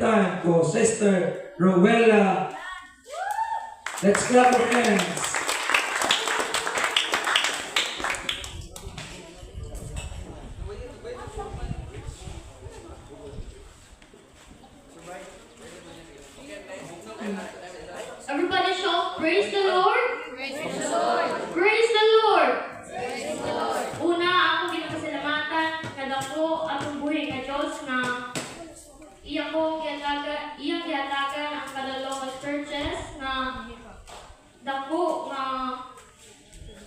time to Sister Rowella. Let's clap our hands. Everybody shout, praise the Lord! Praise the Lord! Praise the Lord! Praise the Lord! Una, ako ginapasalamatan kada ko atong buhay nga Diyos na iyang gihatagan ang kadalawang churches na dako nga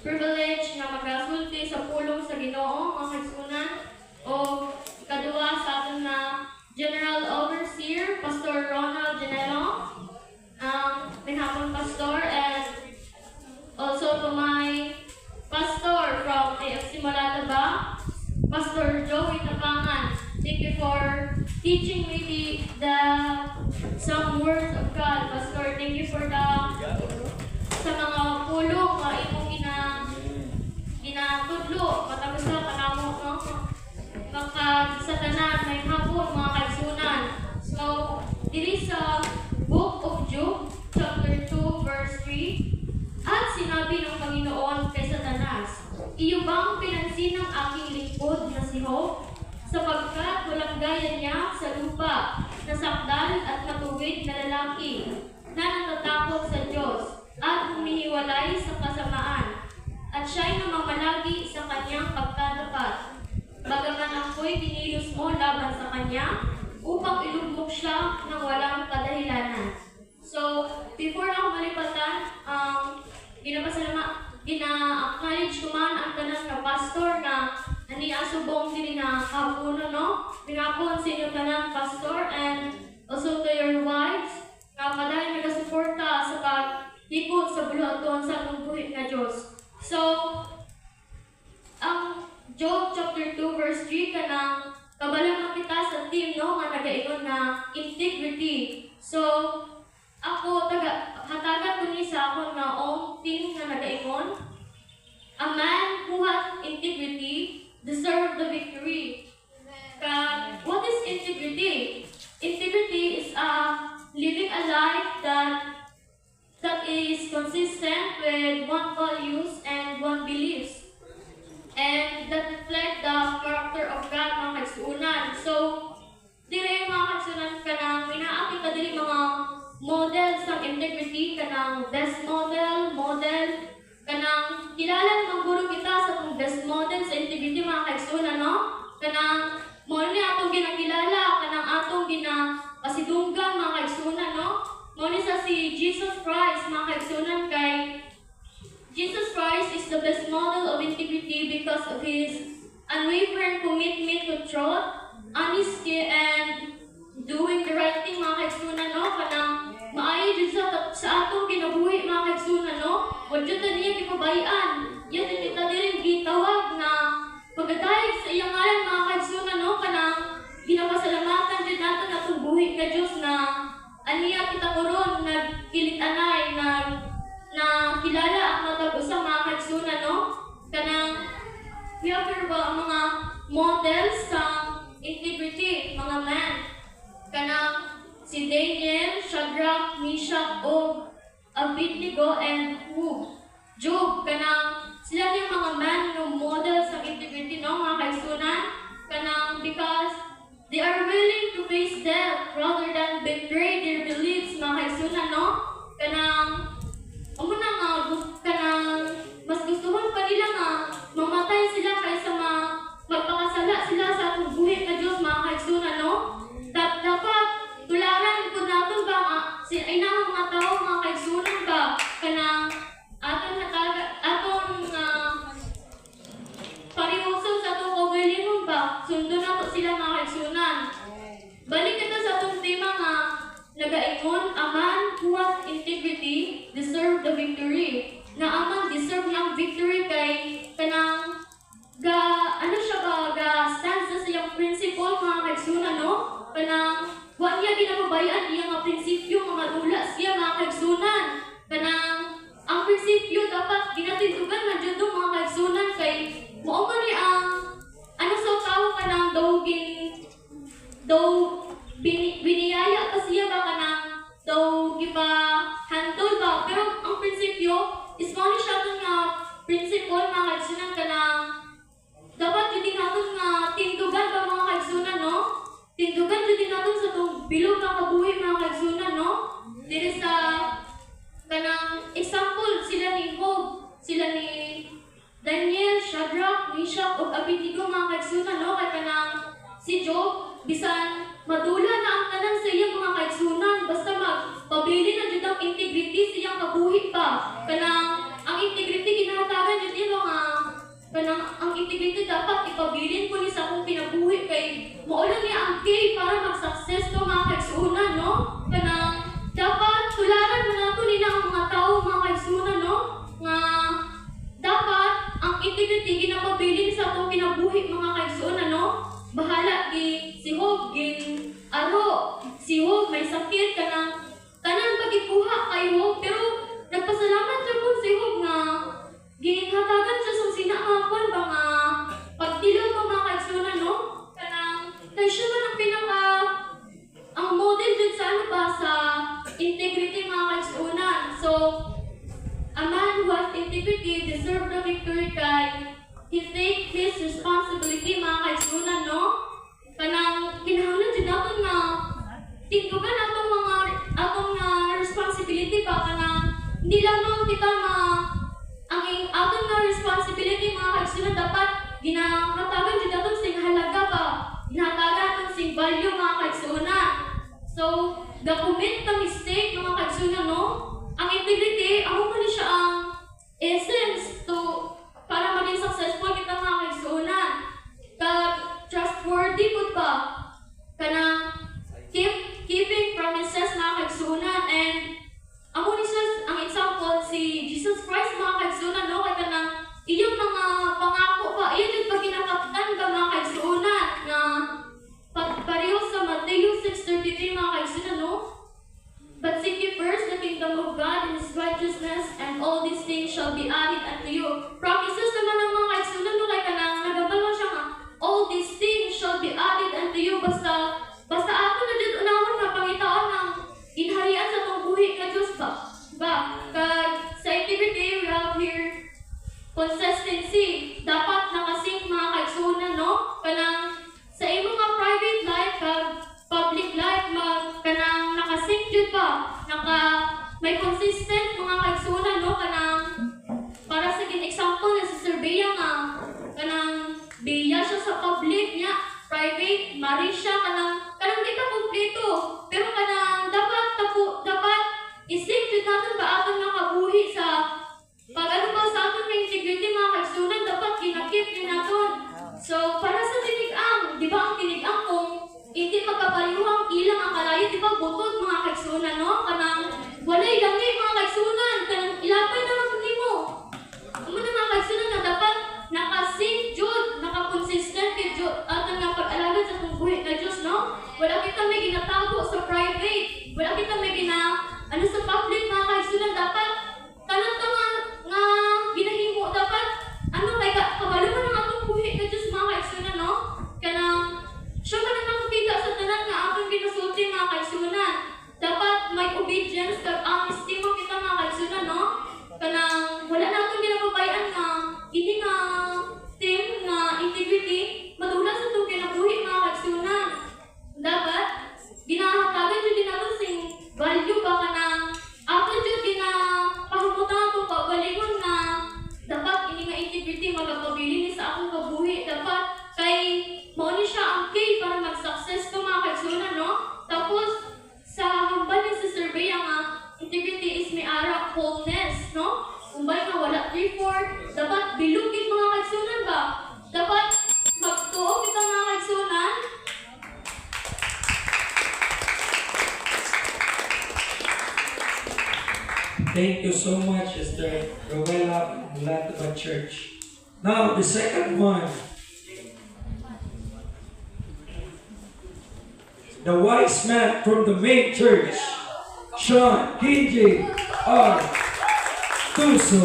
privilege na magasulti sa pulong sa Ginoo mga kaigsunan o kadua sa aton na General Overseer Pastor Ronald Janelo. Pinhapon Pastor, and also to my pastor from AFC Malataba, Pastor Joey Tapangan. Thank you for teaching me some words of God, Pastor. Thank you for sa mga pulong nga imong ginatudlo matapos na kanamo no sa tanan may hapon mga kaigsunan. So diri sa Book of Job, chapter 2, verse 3, at sinabi ng Panginoon kay Satanas, iyo bang pinansin ng aking lingkod na si Job? Sapagkat walang gaya niya sa lupa, nasakdal at matuwid na lalaki, na natatakot sa Diyos, at humihiwalay sa kasamaan, at siya'y namamalagi sa kanyang pagtatapat. Bagaman ako'y dinilos mo laban sa kanya, upang ilugmok siya ng walang kadahilanan. So, before na ako malipatan, gina-acknowledge ko man ang tanan na pastor na aniasubong din na kapuno, no? Pinapon sa inyo tanan, pastor, and also to your wives, na madahil nagasuporta sa pag-ikot sa buluhaton sa atong buhit na Diyos. So, ang Job chapter 2 verse 3 kanang kabalang kita sa team no nga nagaingon na integrity. So ako hatagan ko ni sa ako nga team nga nagaingon, a man who has integrity deserve the victory. What is integrity? Integrity is living a life that is consistent with one values and one beliefs, and that reflect the character of God mga kaigsunan. So, dire mga kaigsunan kanang minaapit ka diri mga models ng integrity, kanang best model, kanang kilala ng guro kita sa itong best model sa integrity mga kaigsunan, no? Kanang mo ni atong ginakilala, kanang atong ginapasidunggan mga kaigsunan, no? Mo ni sa si Jesus Christ mga kaigsunan kay Jesus Christ is the best model of integrity because of His unwavering commitment to truth, honesty, and doing the right thing mga kaigsunan, no? Kanang maayo dyan sa atong kinabuhi mga kaigsunan, no? Huwag dyan na niya ipabayaan. Yan din kita din gitawag na pagkatayag sa iyang ngalan mga kaigsunan, no? Kanang ginapasalamatan dyan natin atong buhi ka Diyos na aniya kita koron, nagkilit-anay, na kilala ang matag-usang mga kaigsunan, no? Kanang we have ang mga models sa integrity, mga man. Kanang si Daniel, Shadrach, Meshach, Abednego, and Job. Kanang sila yung mga man ng models sa integrity, no? Mga kaigsunan. Kanang because they are willing to face death rather than betray their beliefs, mga kaigsunan, no? Kanang mas gustuhan pa nila nga mamatay sila kaysa magpakasala sila sa atong buhi ka Diyos mga kaigsunan, no? Dapat tularan po natin ba ay namang mga tao mga kaigsunan ba kanang atong parihuson sa atong kaugalingon ba sundo na po sila mga kaigsunan. Balik kita sa atong tema nga nagaingon, a man who has integrity deserve the victory. Na aman deserve niyang victory kay kanang stand sa siyang principle mga kaigsunan, no? Kanang wa niya ginapabayaan iya nga prinsipyo nga madula siya mga kaigsunan. Kanang ang prinsipyo dapat ginatindugan man jud mga kaigsunan kay mao man ni ang ano sa tao kanang daw biniyaya ka din natin sa itong bilog na kabuhi mga kaigsunan, no? Dito sa kanang example, sila ni Job, sila ni Daniel, Shadrach, Meshach, ug Abednego mga kaigsunan, no? Kaya kanang si Job, bisan madula na ang tanan sa iyang mga kaigsunan, basta magpabili na dyan ang integrity sa iyang kabuhi pa. Kanang ang integrity kinahatagan dyan yung mga kanang ang integrity dapat ipabilin ko ni sa akong kinabuhi kay maulan niya ang key para mag-success to mga kaigsunan, no? Kanang dapat tularan mo nato nila ang mga tao mga kaigsunan, no? Nga dapat ang integrity ginapabilin sa atong kinabuhi mga kaigsunan, no? Bahala di si Job gin aro, si Job may sakit kanang tanan pagikuha kay Job, pero nagpasalamat siya po si Job nga ginhatagan siya sa sinaapan ba nga pagtilaw ko mga kaigsunan, no? Kanang kay siya man ang pinaka ang model dun sa ano ba sa integrity mga kaigsunan. So a man who has integrity deserve the victory kay he take his responsibility mga kaigsunan, no? Kanang kinahanglan din natin nga tingdugan atong responsibility ba kanang hindi lamang kita ang aton nga responsibility mga kaigsunan dapat ginahatagan din natin sing halaga ba, ginahatagan natin sing value mga kaigsunan. So document the mistake mga kaigsunan, no? Ang integrity amo man siya ang essence to para maging successful kita mga kaigsunan. Trustworthy po ba? Kanang keeping promises mga kaigsunan, and amo ni ang example si Jesus Christ mga kaigsunan, no? Kaya kanang iyong mga pangako pa, iyon yung pag ginakaptan ba mga kaigsunan na pareho sa Matthew 6:33 mga kaigsunan, no? But seek ye first the kingdom of God and His righteousness, and all these things shall be added unto you. Promises naman ng mga kaigsunan, no? Kaya kanang nagabalo siya nga, all these things shall be added unto you. Basta ako na dito unahon nga pangitaan ng inharian sa itong buhi ka Diyos ba? Kag sa integrity, we have here consistency. Dapat nakasing mga kaigsunan, no? Kanang sa imong mga private life kag public life kanang nakasing jud ba? May consistent mga kaigsunan, no? Kanang para sa example na si Sir Bea nga kanang biya siya sa public niya, private, mari siya kanang di ka kompleto, pero kanang dapat isip jud natin ba aton nga kabuhi sa pag ano ba sa aton nga integrity mga kaigsunan dapat ginakip din naton. So para sa tinigang, di ba ang tinigang kung hindi magkapaliwang ilang ang kalayo, di ba butod mga kaigsunan, no? Kanang walay langi mga kaigsunan, kanang ilapay na lang nimo. Amo na mga kaigsunan nga dapat nakasing jud, nakakonsistent kay jud aton nga pag-alagad sa atong buhi nga Dios, no? Wala kita may ginatago sa private, wala kita may sa public mga kaigsunan, dapat tanan ka nga ginahimo dapat kay kabalo man ang atong buhi nga Dios mga kaigsunan, no? Kanang siya man ang nakapita sa tanan nga atong ginasulti mga kaigsunan. Dapat may obedience kag honesty mo kita mga kaigsunan, no? Kanang wala na atong ginababayan nga hindi nga team nga integrity madula sa itong kinabuhi mga kaigsunan. Dapat ginahatagan jud din nato sing value ba kanang ato jud ginapahamutan atong pagbalingon na dapat ini nga integrity magapabili ni sa akong kabuhi. Dapat kay mao ni siya ang key para mag-success ko mga kaigsunan, no? Tapos sa hambal ni si Sir Bea nga integrity is may ara wholeness, no? Kumbay nga wala 3/4, dapat bilugin mga kaigsunan ba? Dapat magtuo kita mga kaigsunan. Thank you so much, Sister Rowella from Latuba Church. Now, the second one. The wise man from the main church, Sean KJ R. Tuso.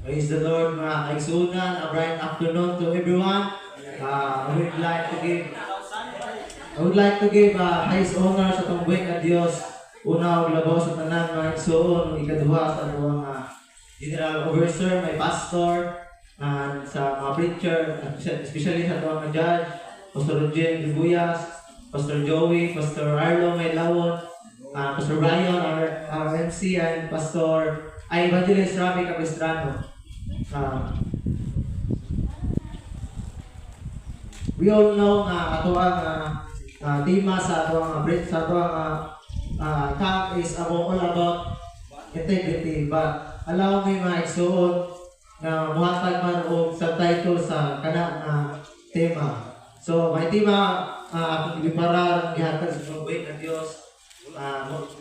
Praise the Lord, mga kaigsunan. A bright afternoon to everyone. I would like to give highest honor sa itong buhay na Diyos una og labaw sa tanan mga igsoon, ikaduha sa atong general overseer, may pastor, sa mga preacher, especially sa atong mga judge, Pastor Roger Buyas, Pastor Joey, Pastor Arlo Maylawon, Pastor Brian, our MC, and Pastor Evangelist Rafi Capistrano. We all know nga ato ang tema sa ato ang camp is all about integrity, but allow me mga igsoon na muhatag man og subtitle sa kanang tema. So may tema akong ibara ang gihatag sa pagbuhay ng Dios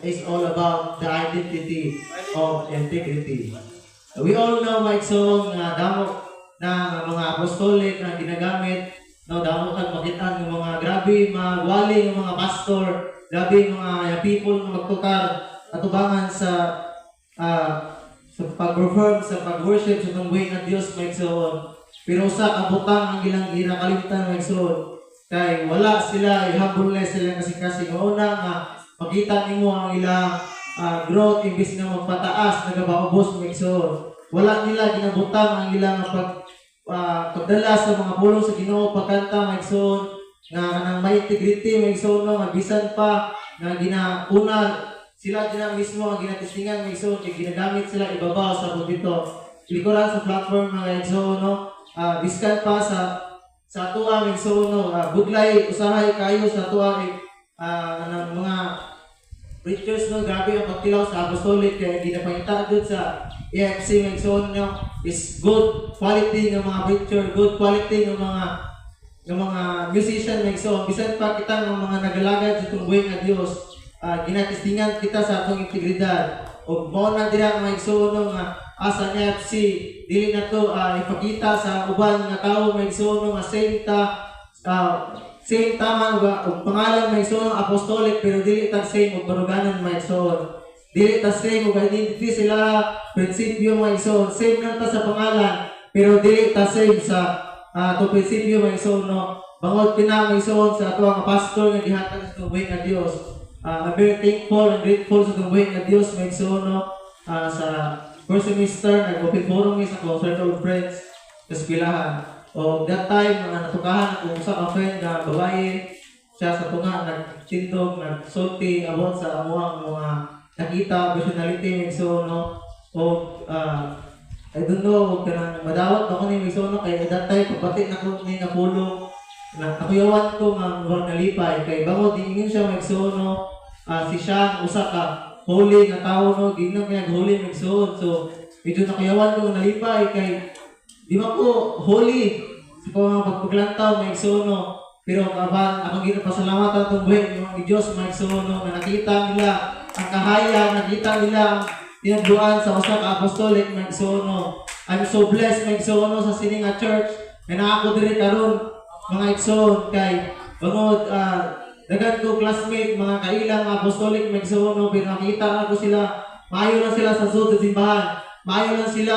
is all about the identity of integrity. We all know mga igsoon na damo na mga apostolic na ginagamit. No, damo kag makita ng mga grabe magwali ng mga pastor, grabe mga people na magtukar atubangan sa pag-perform, sa pag-worship sa tungguin ng Dios may igsoon. Pero sa kabutang ang ilang ginakalimtan may igsoon. Kay wala sila, ihambol sila kasi una nga makita nimo ang ilang growth imbis nga magpataas, nagabaubos may igsoon. Wala nila ginabutang ang ilang pagdala sa mga pulong sa Ginoo, pagkanta maigsoon nga nang may integrity maigsoon no, mabisan pa nga ginauna sila din mismo ang ginatistingan maigsoon kay ginagamit sila ibabaw sa pulpito, likuran sa platform mga maigsoon no, biskan pa sa tuwa maigsoon no, budlay usahay kayo sa tuwa ng mga preachers no, grabe ang pagtilaw sa apostolic kaya ginapangita dun sa EFC maigsoon no, is good quality ng mga preacher, good quality ng mga musician maigsoon. Bisan pa kita ng mga nagalagad sa tungguin nga Dios, ginatistingan kita sa atong integridad. O mao na dira maigsoon no, nga asa EFC dili na to ipakita sa uban nga tawo maigsoon no, nga same tama og pangalan maigsoon apostolic pero dili tag same og baruganan maigsoon. Dili ta same og identity sila, prinsipyo mga igsoon. Same lang ta sa pangalan, pero dili ta same sa to prinsipyo mga igsoon no. Bangod kina mga igsoon sa ato ang pastor nga gihatag sa tungguin nga Dios. I'm very thankful and grateful sa tungguin nga Dios mga igsoon no. Sa first semester nag-open forum sa ako circle of friends sa eskwelahan. O that time natukahan ako sa ka friend nga babae siya sa tunga nagtindog, nagsulti about sa amuang mga nakita, personality, migso, no? O, I don't know, huwag ka nang madawat ako ni migso, no? Kaya that time, pagpati na ko ni Napulo, nakuyawan ko nga huwag nalipay. Kaya bango, diingin siya migso, no? Si Sean, usa ka, holy na tao, no? Ginang kaya holy migso. So, medyo nakuyawan ko nalipay. Kaya, di ba ko holy? Sa mga pagpaglantaw, migso, no? Pero akong ginapasalamat ang tungguhin ng Diyos, migso, no? Na nakita nila ang kahaya, nakita nila ang tinagduan sa usa ka apostolic maigsoon. I'm so blessed maigsoon sa Sininga Church na ako diri karon mga igsoon kay bangod dagan ko classmate mga kailang apostolic maigsoon pero nakita ako sila maayo lang sila sa sud sa simbahan, maayo lang sila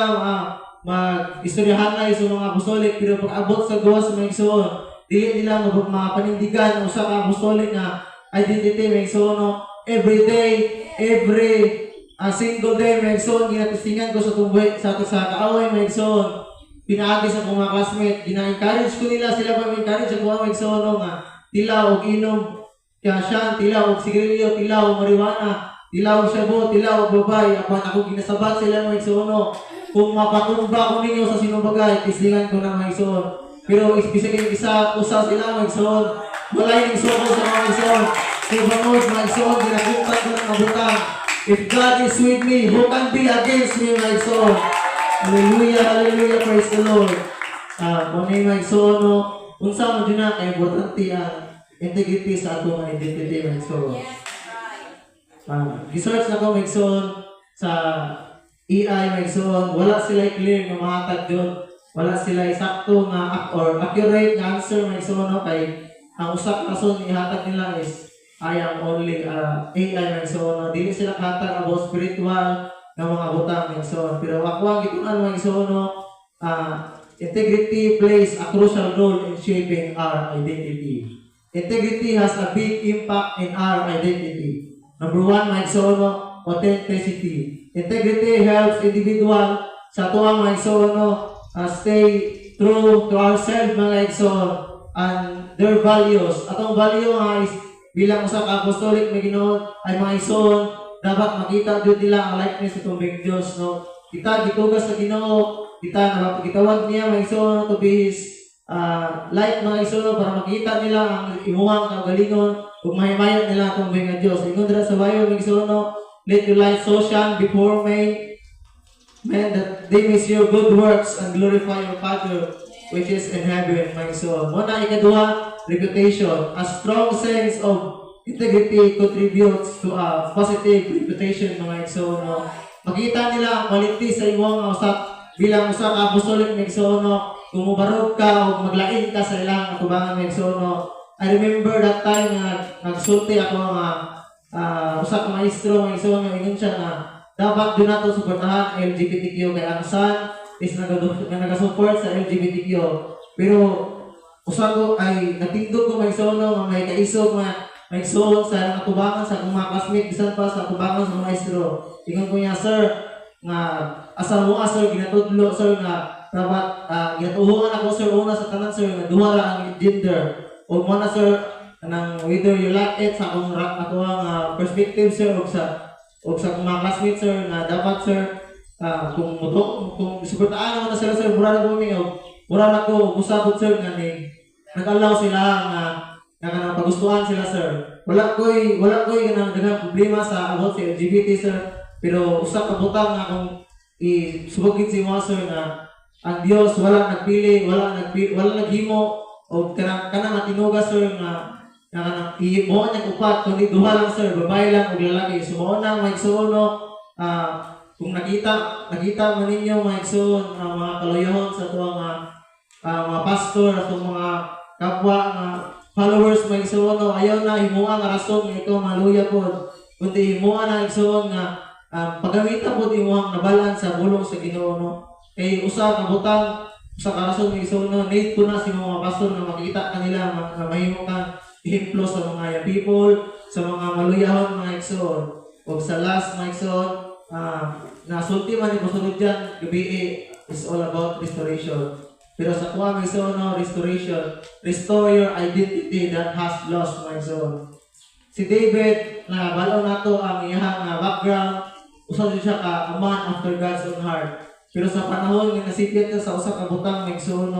mag-istoryahan na sa mga apostolic pero pag abot sa gawas maigsoon dili nila mapanindigan ang usa ka apostolic nga identity maigsoon. Every day, every single day, maigsoon, ginatistingan ko sa tungguin, sa kaaway, maigsoon. Pinaagi sa mga classmate, gina-encourage ko nila, sila pa encourage sa mga maigsoon, nga tilaw og inom, kasyan, tilaw og sigarilyo, tilaw og marijuana, tilaw og shabu, tilaw og babay, ako ginasabat sila maigsoon. Kung mapatumba ko ninyo sa sinubagay, tislingan ko na maigsoon. Pero bisagin usa sila maigsoon, walay maigsoon sa mga maigsoon. Kung bangod, maigsoon, ginakuntan ko ng mabutang. If God is with me, who can be against me, maigsoon? Hallelujah, hallelujah, praise the Lord. Kung may maigsoon, unsa mo dyan na kay importante ang integrity sa atong identity, maigsoon. Research na ko, maigsoon, sa AI, maigsoon, wala sila clear ng mahatag doon. Wala sila sakto nga or accurate nga answer, maigsoon, kay ang usak rason ihatag nila is I am only AI so dili sila katag about spiritual nga mga butang so pero ako ang gitunan mga so integrity plays a crucial role in shaping our identity. Integrity has a big impact in our identity. Number one, mga igsoon, authenticity. Integrity helps individual sa tuwang mga igsoon, stay true to ourselves, mga igsoon, and their values. Atong value nga is bilang usa ka apostolic may Ginoo ay mga igsoon, dapat makita jud nila ang likeness sa tubig Dios, no. Kita gitugas sa Ginoo, kita gitawag niya mga igsoon to be his like mga igsoon para makita nila ang imuhang kagalingon ug mahimayon nila ang tubig nga Dios. Ingon dira sa Bible mga igsoon, let your light so shine before men that they may see your good works and glorify your Father which is in heaven, mga igsoon. Muna ikaduha, reputation. A strong sense of integrity contributes to a positive reputation, mga igsoon. Makita nila ang quality sa imong usap bilang usa ka apostolic, mga igsoon. Kung mubarog ka o maglain ka sa ilang atubangan, mga igsoon. I remember that time na nagsulti ako nga usa ka maestro, mga igsoon, ingon siya nga dapat doon nato suportahan LGBTQ kay ang son is nagasupport sa LGBTQ. Pero usa ko ay natindog ko mga igsoon nga may kaisog nga may igsoon sa atubangan sa akong mga classmate bisan pa sa atubangan sa mga maestro. Ingon ko niya, sir, nga asa mo sir ginatudlo sir nga dapat ginatuhuan ako sir una sa tanan sir nga duha ra ang gender. O mo na sir nang whether you like it sa akong ako ang perspective sir og sa mga classmates sir na dapat sir kung suportaan naman na sila sir mura na po mura na ko usabot sir nga ni nag-allow sila nga pagustuhan sila sir. Wala ko'y daghang problema sa about sa LGBT sir, pero usa ka butang nga kung isubugin si mo sir nga ang Dios wala nagpili, wala naghimo o kanang tinuga sir nga mo niya upat kundi duha lang sir, babae lang ug lalaki. Sumo na mga igsoon, kung nakita man ninyo mga igsoon mga kaloyohon sa tuwang mga pastor at mga kapwa nga followers mga igsoon, ayaw na himuha nga rason nga ikaw maluya pod, kundi himuha na igsoon nga pagamita pod imuhang nabalan sa bulong sa Ginoo, no. Kay usa ka butang sa karason mga igsoon, need ko na si mga pastor nga makita kanila nga mahimo kang ihemplo sa mga young people, sa mga maluyahon mga igsoon. O sa last mga igsoon, nasulti man ni pasulod dyan, gabi is all about restoration. Pero sa kuha mga igsoon, restoration, restore your identity that has lost mga igsoon. Si David, balaw nato ang iyang background, usa siya ka a man after God's own heart. Pero sa panahon nga nasipyat na sa usa ka butang mga igsoon,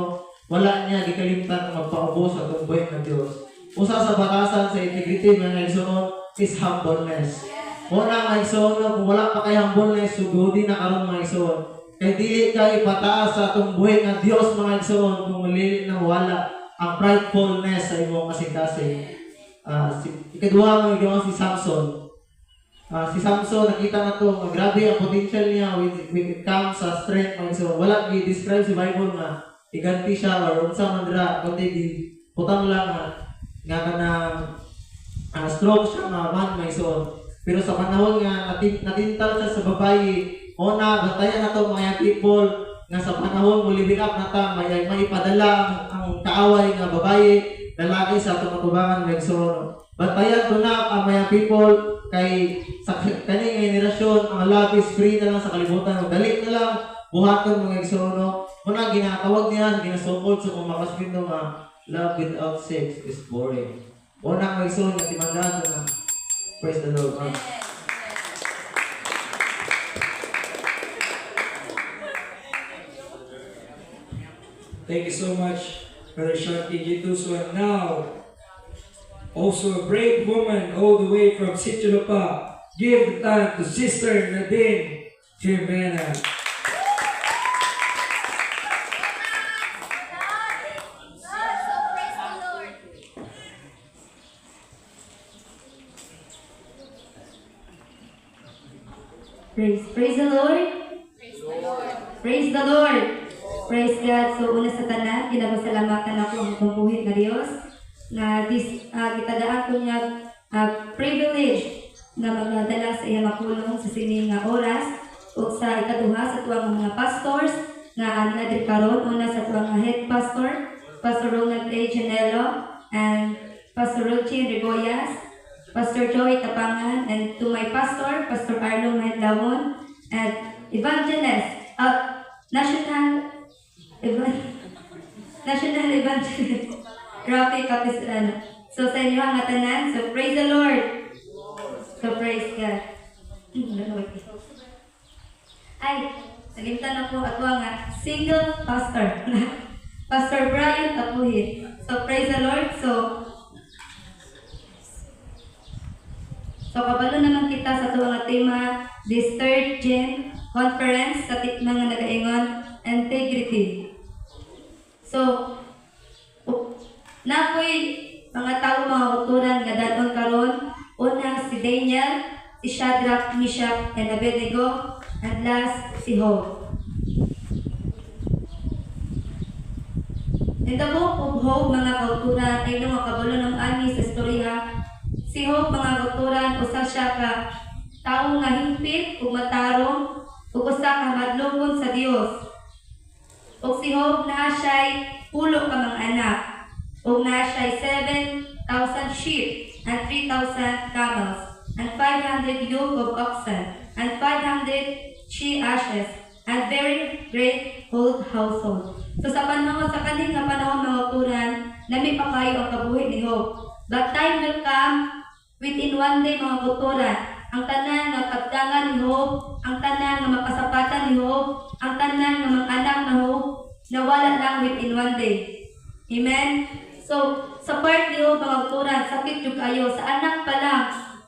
wala niya gikalimtan ang magpaubos sa tungboy ng Dios. Usa sa batasan sa integrity mga igsoon is humbleness. Una mga igsoon, kung wala pa kay humbleness, sugodi na karon mga igsoon. Kay dili kay pataas sa atong buhay nga Dios mga igsoon kung malili na wala ang pridefulness sa imong kasing-kasing. Ikaduha mga igsoon si Samson. Si Samson nakita na to, grabe ang potential niya when it comes sa strength mga igsoon. Wala gi-describe si Bible nga iganti siya or unsa man dira kundi putang lang nga stroke siya nga man may igsoon. Pero sa panahon nga natintal siya sa babayi, una bantayan na to mga people nga sa panahon mo living up na ta may ipadala ang kaaway nga babayi lalaki sa atong atubangan mga igsoon. Bantayan to na ang mga people kay sa kaning generasyon ang love is free na lang sa kalibutan. Dali na lang buhaton mga igsoon. Una ginatawag niya, ginasukol sa mga kasbin nga love without sex is boring. Una mga igsoon nga timandaan na. Praise the Lord. Thank you so much, Brother Shanti Jituso. And now, also a brave woman all the way from Situlapa. Give the time to Sister Nadine Jimena. Praise the Lord. Praise the Lord. Praise God. So una sa tanan, ginapasalamatan ako ang pampuhit na Dios na gitadaan ko niya privilege na magdadala sa iyang makulong sa sining nga oras ug sa ikaduha sa tuwang mga pastors nga anadri karon. Una sa tuwang head pastor, Pastor Ronald A. Janelo and Pastor Rochi Rigoyas, Pastor Joey Tapangan, and to my pastor, Pastor Arlo Mahendawon, and evangelist, National Evangelist, Rafi Capistrano. So sa inyo ang tanan, so praise the Lord. So praise God. Ay, nalimtan ako nga single pastor. Pastor Brian Tapuhit. So praise the Lord. So kabalo naman kita sa tuwa nga tema, this third gen conference sa mga nagaingon integrity. So nakoy mga tao mga uturan nga dadon karon, una si Daniel, si Shadrach, Meshach, and Abednego, and last si Job. In the book of Job, mga kauturan, ay mga kabalo ng ani sa istorya, si Job, mga kauturan, usa siya ka tao nga himpit ug matarong ug usa ka madlungon sa Dios. Ug si Job naa siya'y pulo ka mga anak, ug naa siya'y 7,000 sheep and 3,000 camels and 500 yoke of oxen and 500 she-ashes and very great whole household. So sa kaning nga panahon mga kauturan, nami pa kayo ang kabuhi ni Job. But time will come within one day mga kauturan, ang tanan nga pagdangan ni Job, ang tanan nga makasapatan ni Job, ang tanan nga mga anak na Job, nawala lang within one day. Amen? So, sa part ni Job mga kauturan, sakit yung kayo, sa anak pa lang,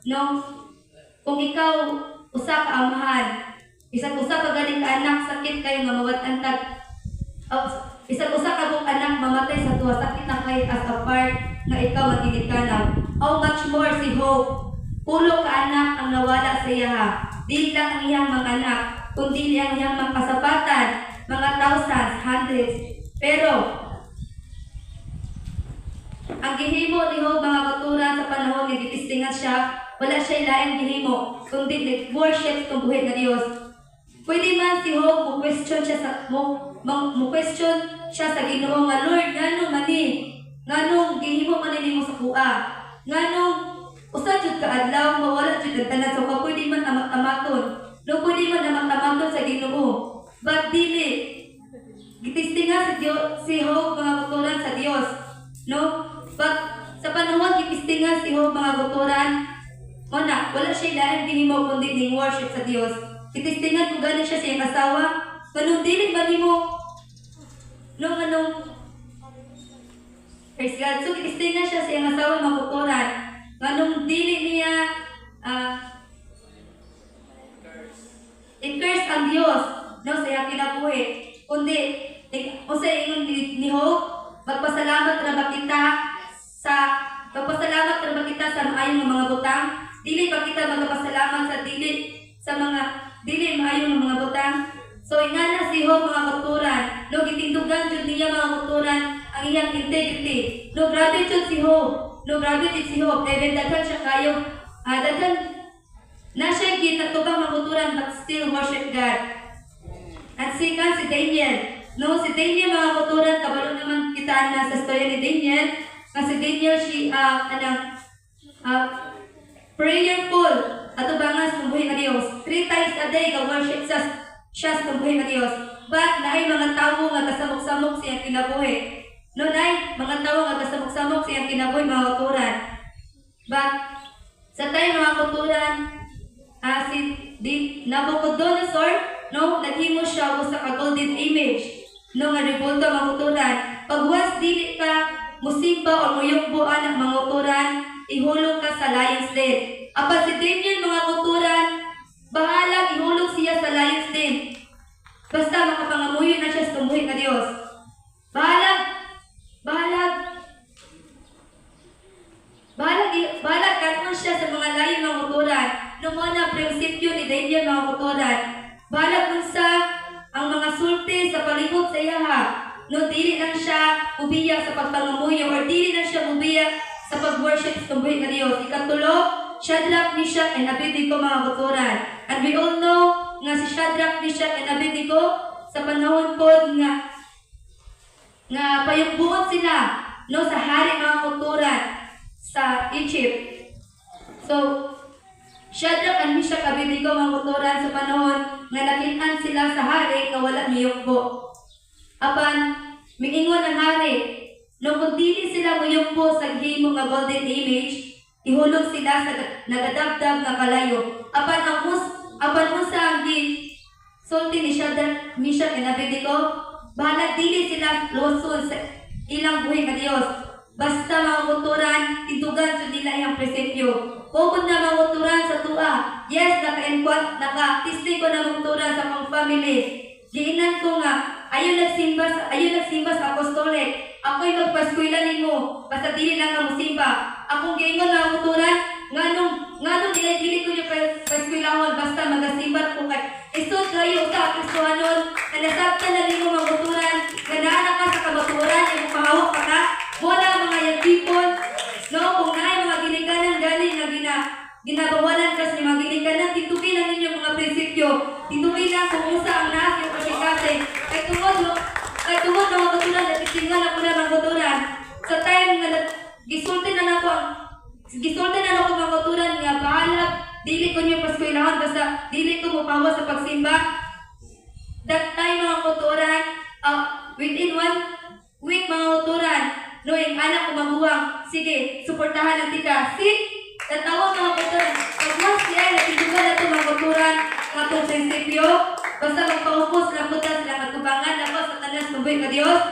no? Kung ikaw, usa ka amahan, isang usa ka galing ka anak, sakit kayo nga mawat-antag, isang usa ka kong anak mamatay sa tuwa, sakit na kayo as a part nga ikaw magiging kanang. How much more si Job? Pulo ka anak ang nawala sa iya. Di lang ang iyang mga anak, kundi ang iyang mga kasapatan, mga thousands, hundreds. Pero, ang gihimo ni Job mga kauturan sa panahon ni gitistingan siya, wala siya ilaing gihimo, kundi nag-worship kung buhay na Diyos. Pwede man si Job mo-question siya sa mo-question siya sa Ginoo nga, Lord, nganong mani? Nganong gihimo man nimo sa kuha? Nganong usa jud ka adlaw mawala jud ang tanan so pwede man amak-amaton. No pwede man amak-amaton sa Ginoo. But dili gitistingan si Job mga kauturan sa Dios. No? But sa panahon gitistingan si Job mga kauturan, wala siya ilaing gihimo kundi ning worship sa Dios. Gitistingan kung gani siya sa iyang asawa, nganong dili ba nimo? No, praise God. So, gitistingan siya sa iyang asawa mga kauturan. Nganong dili niya i-curse ang Diyos, no, sa iyang kinabuhi. Kundi, o sa ingon ni Job, magpasalamat na ba kita sa maayong mga butang? Dili ba kita magpasalamat sa dili maayong mga butang? So, ingana si Job mga kauturan, no, gitindugan jud niya mga kauturan ang iyang integrity. No, grabe jud si Job. Even daghan siya kayo, daghan na siya ginatubang mga kauturan but still worship God. At si Daniel. No, si Daniel mga kauturan, kabalo naman kita na sa storya ni Daniel. Si Daniel, prayerful at ubangas ng buhay na Diyos. 3 times a day ka-worship siya sa buhay na Diyos. But naay mga tao nga kasamok-samok siyang kinabuhi. No, naay mga tao nga kasamok-samok siyang kinabuhi mga kauturan. But sa tayo mga kauturan, si Nabucodonosor, no, naghimo siya sa golden image. No, nga rebulto mga kauturan. Pagwas dili ka musimba o muyukbuan ng mga kauturan, ihulog ka sa lion's den. Apa si Daniel mga kauturan, bahala ihulog siya sa lion's den. Basta makapangamuyo na siya sa tumbuhin na Diyos. Bahala kanon siya sa mga layon mga kauturan. Nung mga prinsipyo ni Daniel mga kauturan, bahala kung sa ang mga sulti sa palibot sa iyaha. No, dili lang siya ubiyak sa pagpangamuyo or dili lang siya ubiyak sa pag-worship sa tumbuhin na Diyos. Ikatulo, Shadrach, Meshach, and Abednego mga kauturan. And we all know nga si Shadrach, Meshach, and Abednego sa panahon po nga payugbuot sila, no, sa hari mga kauturan sa Egypt. So So, Shadrach and Meshach Abednego manguturan sa panahon nga nakit-an sila sa hari nga wala miyukbo. Apan miingon ang hari, no kung dili sila muyukbo sa gihimo nga golden image, ihulog sila sa nagadabdab nga kalayo. Apan usa ang sulti ni Shadrach, Meshach and Abednego, bahala dili sila loson sa ilang buhi nga Dios. Basta manguturan, titugan sa nila iyang presepyo. Pugod na manguturan sa tua. Yes, naka-tisting ko na manguturan sa mga family. Giinan ko nga, ayaw nagsimba sa apostolik. Ako'y magpaskwila nimo, basta dili lang ka musimba. Akong giingon na manguturan, nganong dili ko yung paskwilahon, basta magasimba ko kay isod kayo sa Kristohanon, na nasabtan na nimo manguturan, na naanak ka sa kabaturan, ay pahawak ka ka. Wala mga young people, no, kung naay mga ginikanan galing na ginabawalan kas ni mga ginikanan, titukin lang ninyo mga prinsipyo, titukin lang kung usa ang naas yung pasikase, kay tungod mga katuran, at isingan ako na mga katuran, sa time nga gisulti na ako mga katuran, nga bahala, dili ko niyo paskwilahan, basta dili ko mupawa sa pagsimba, that time mga katuran, within 1 week mga katuran, no, yung anak ko maguwang, sige, suportahan ang tika. Tatawag mga kuturan. Pag-was siya, natindugan na ito mga kuturan, mga itong prinsipyo, basta magpaupos na punta sila katubangan, ako sa tanas ng buhay ka Diyos.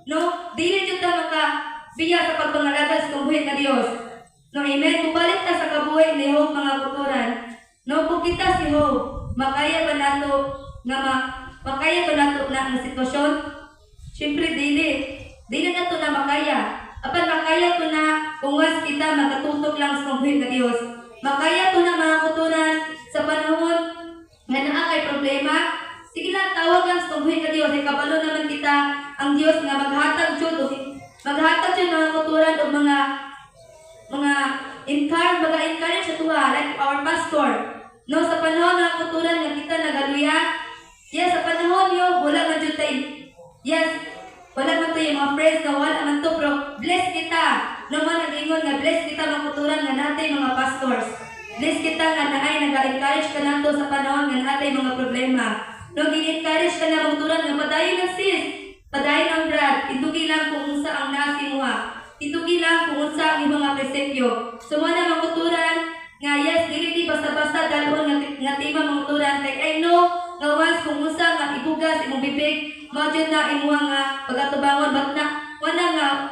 No, dili dito ta makabiya sa pagpangalagas ng buhay ka Diyos. No, amen. Kubalik ta sa kabuhay ni Job mga kuturan. No, kung kita si Job, makaya ba nato na ang sitwasyon? Siyempre, Dili na ito na makaya. Apan makaya ito na ungas kita magatutok lang sa buhay ka Diyos. Makaya ito na mga kuturan sa panahon nga naa kay problema. Sige lang, tawag lang sa buhay ka Diyos. Ay kabalo naman kita ang Diyos nga maghatag jud mga kuturan o mga encourage sa tuwa like our pastor. No, sa panahon nga kuturan nga kita nagaluya. Yes, sa panahon niyo wala man jud tayo. Yes, wala man to yung mga friends na wala man to, pero bless kita. Naman nag-ingon nga bless kita mga kuturan nga natin mga pastors. Bless kita nga na ay nag-encourage ka na to sa panahon nga natin mga problema. No, gin-encourage ka na mga kuturan nga padayon na sis, padayon ang brad, itugi lang kung unsa ang nasi mo ha. Itugi lang kung unsa ang mga presepyo. Sumana mga kuturan nga yes, dili basta-basta dalon nga tema mga kuturan kay I know nga once kung unsa nga ibugas imong bibig, Majud na imuha nga pagatubangon, ba't na, wala nga,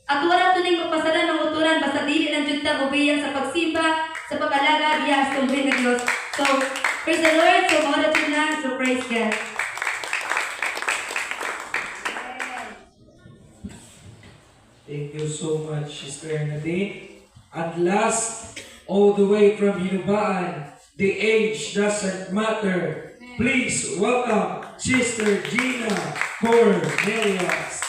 at wala ito ning magpasalan ng uturan, basta dili lang dyan ta ubiyan sa pagsimba, sa pag-alaga, diya sa ubiyan ng Diyos. So, praise the Lord, so mga natin na, so praise God. Thank you so much, Sister Nadine. At last, all the way from Hinubaan, the age doesn't matter. Please welcome Sister Gina Cornelius.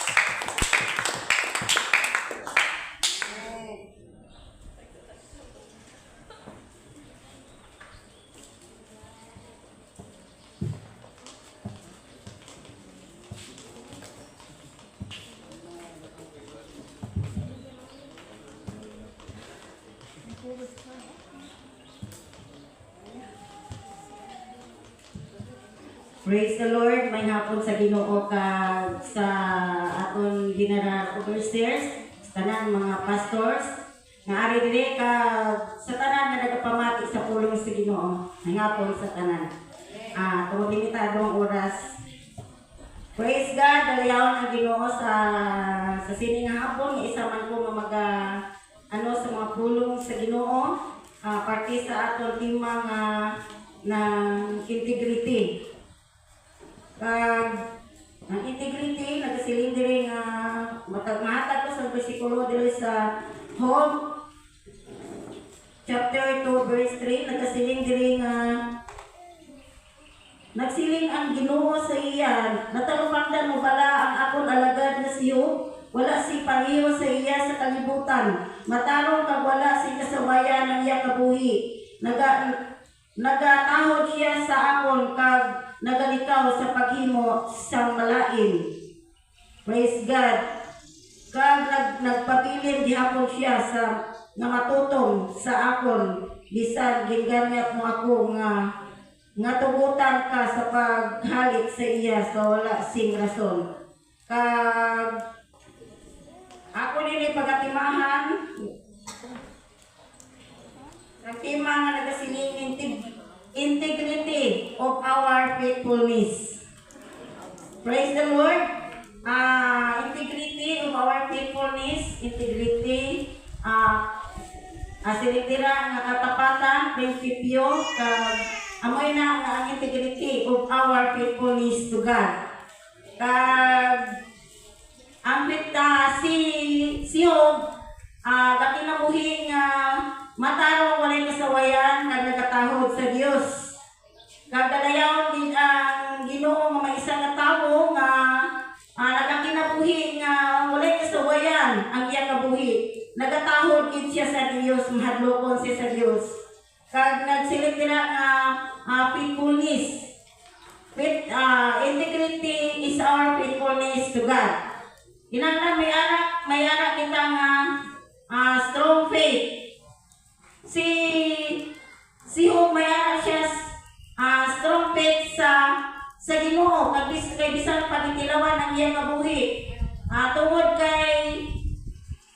Praise the Lord, may hapon sa Ginoo kag sa aton General Overseers, sa tanan mga pastors, nga ari diri kag sa tanan nga nagapamati sa pulong sa Ginoo. May hapon sa tanan. Tungod limitadong oras. Praise God, dalayawon ang Ginoo sa sining hapon, nga isa man ko nga sa mga pulong sa Ginoo, parte sa aton timang ng integrity. Ang integrity, nagasiling diri nga matagmahatag ko sa bersikulo diri sa Job chapter 2 verse 3, nagasiling diri nga nagsiling ang Ginoo sa iya, natalupangdan mo bala ang akon alagad na si Job, wala si pareho sa iya sa kalibutan, matarong kag wala si kasabayan ng iya kabuhi, nagatahod siya sa akon kag nagalikaw sa paghimo sa malain. Praise God. Kag nagpabilin gihapon siya sa nga matutong sa akon bisan gingamit mo ako nga tugutan ka sa paghalit sa iya sa wala sing rason. Kag ako nili pagatimahan nagtima nga nagasining integrity of our faithfulness. Praise the Lord. Integrity of our faithfulness, integrity, silitira nga katapatan, prinsipyo, amoy na nga ang integrity of our faithfulness to God. Ang si Job, dati na buhi nga matarong walay kasawayan, nagkatahod sa Dios. Kagadayaw din ang Ginoo nga may isa nga tawo nga nagkakinabuhi nga walay kasawayan ang iya kabuhi. Nagatahod gid siya sa Dios, mahadlokon siya sa Dios. Kag nagsilitira nga faithfulness. Integrity is our faithfulness to God. Kinahanglan may anak kita nga strong faith. Si Job may anak siya strong faith sa Ginoo kay bisan pagitilawan ang iyang kabuhi. Tungod kay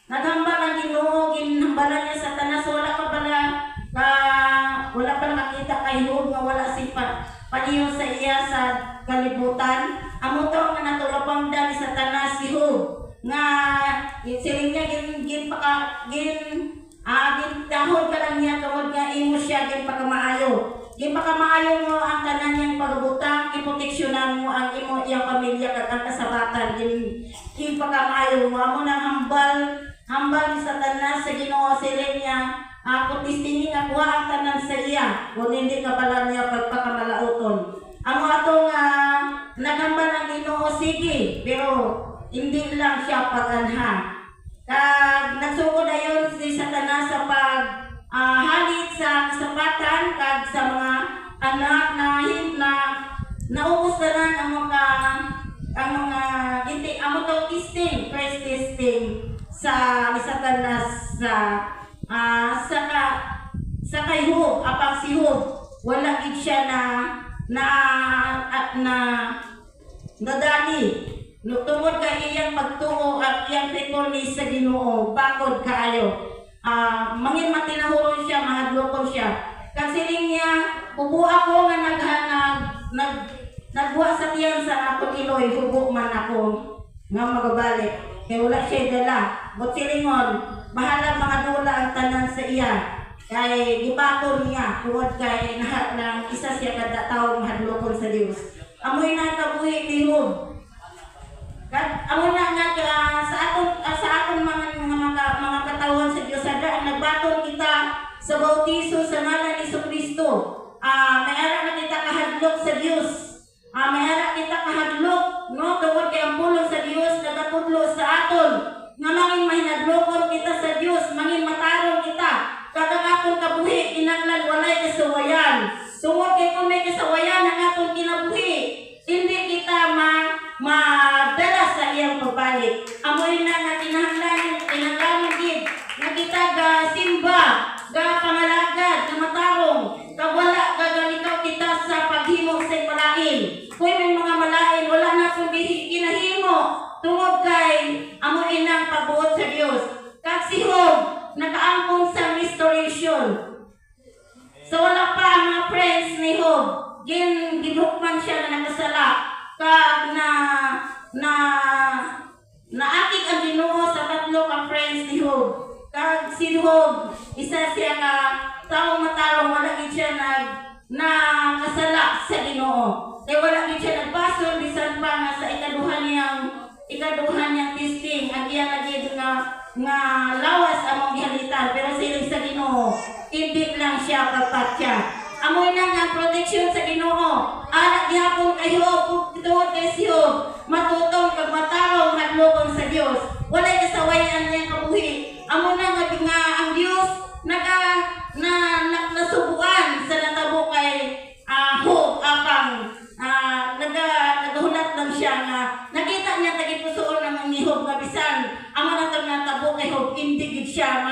naghambal ang Ginoo, ginhambalan niya sa tanas, wala pa nakita kay Job nga wala si paniyo sa iya sa kalibutan. Amo to nga natulapang dali sa tanas si Job nga siling niya gintahod ka lang niya tungod nga imo siya ginpakamaayo. Ginpakamaayo mo ang tanan niyang pagbutang, iproteksyonan mo ang iyang pamilya kag ang kasabatan. Ginpakamaayo mo amo nang hambal sa tanan sa Ginoo siling niya. Kung tistingin nga kuha ang tanan sa iya, kung hindi ka pala niya pagpakamalauton. Amo atong naghambal ang Ginoo, sige, pero hindi lang siya pag-anha. Kag nagsugod ayon si Satanas sa halit sa kasapatan kag sa mga anak na naubos na ang mga hindi amo to testing, first testing sa Satanas sa kay Job, apang si Job wala gid siya nadani. Tungod kay iyang pagtuo at iyang faithfulness sa Ginoo, bakod kaayo. Mangin matinahulon siya, mahadlokon siya. Kasi niya, hubo ako nga nagbuha sa tiyan sa akong iloy, hubo man ako nga magabalik. Kaya wala siya dala. But silingon, bahala mga dula ang tanan sa iya. Kay gibaton niya, tungod kay ng isa siya kada tawo mahadlokon sa Dios. Amoy na kabuhi ni Job. Amo na nga sa aton mga katawan sa Dios ang nagbaton kita sa bautiso sa ngalan ni Kristo. May ara na kita kahadlok sa Dios. May ara kita kahadlok no tungod kay ang pulong sa Dios nagatudlo sa aton. Nga mangin mahinadlokon kita sa Dios, mangin matarong kita. Kadang aton kabuhi kinahanglan walay kasawayan. Tungod kay kung may kasawayan ang aton kinabuhi, hindi kita madala sa iyang pagbalik. Amoy na nga kinahanglan gid nga kita ga simba, ga pangalagad, ga matarong, ga wala gagalikaw kita sa paghimo sa malain. Kung may mga malain wala na kundi kinahimo tungod kay amoy nang pagbuot sa Dios. Kag si Job nakaangkon sa restoration. So wala pa ang mga friends ni Job, ginhukman siya na nagkasala. Kag naakit ang Ginoo sa tatlo ka friends ni Job. Kag si Job, isa siya ka taong matarong, wala gid siya kasala sa Ginoo. Kaya wala gid siya nagpason bisan pa nga sa ikaduhan niyang testing ang iya gid nga lawas among gihalitan, pero siling sa Ginoo hindi lang siya pagpatya. Amoy na nga protection sa Ginoo. Anak gihapon kay Job, tuod kay si Job, matutong kag matarong hadlokon sa Dios. Walay kasawayan niyang kabuhi. Amo na nga ang Dios nasubuan sa natabo kay Job apang nagahulat lang siya nga nakita niya tagi pusoon ng ni Job nga bisan amo na natabo kay Job hindi gid siya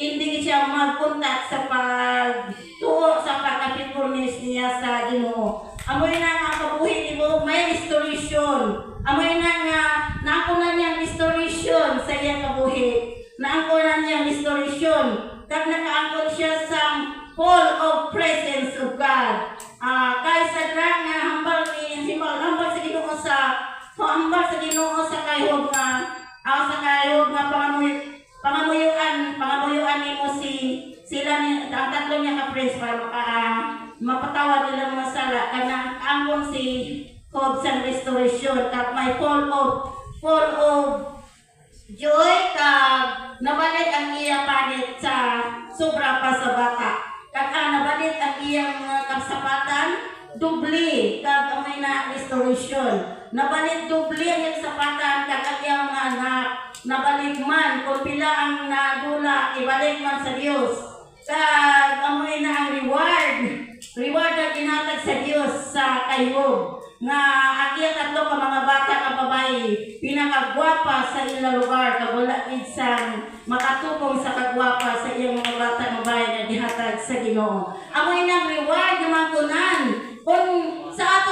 hindi siya magkontak sa pagtuo sa pagkapitpornis niya sa Ginoo. Amoy na nga kabuhi mo may restoration. Amoy na nga naako na niyang restoration sa iyang kabuhi. Naako na niyang restoration. Kag nakaangkon siya sa full of presence of God. Kaysa drang nga hambal sa Ginoo sa Ginoo sa kayog nga pangamuyuan nimo sila ni ang tatlo niya ka friends para mapatawad nila mga sala kanang angkon si Job sa restoration kag may full of joy kag nabalik ang iya panit sa sobra pa sa bata kag nabalik ang iyang mga kasapatan dubli kag may na restoration nabalik dubli ang iyang sapatan kag ang iyang mga anak nabalik man kung pila ang nadula ibalik man sa Dios kag amoy na ang reward na ginatag sa Dios sa kayog nga akyat tatlo ka mga bata ka babae pinakagwapa sa ilang lugar kag wala isang makatukong sa kagwapa sa iyang mga bata nga babae nga gihatag sa Ginoo amoy nang reward naman kunan kung sa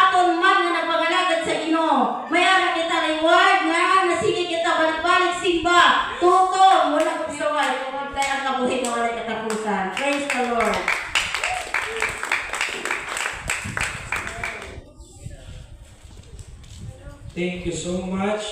aton man nga nagpangalagad sa Ginoo mayara kita reward nga nasige kita balik-balik simba tutong wala ko saway tungod kay ang kabuhi nga wala katapusan. Praise the Lord. Thank you so much.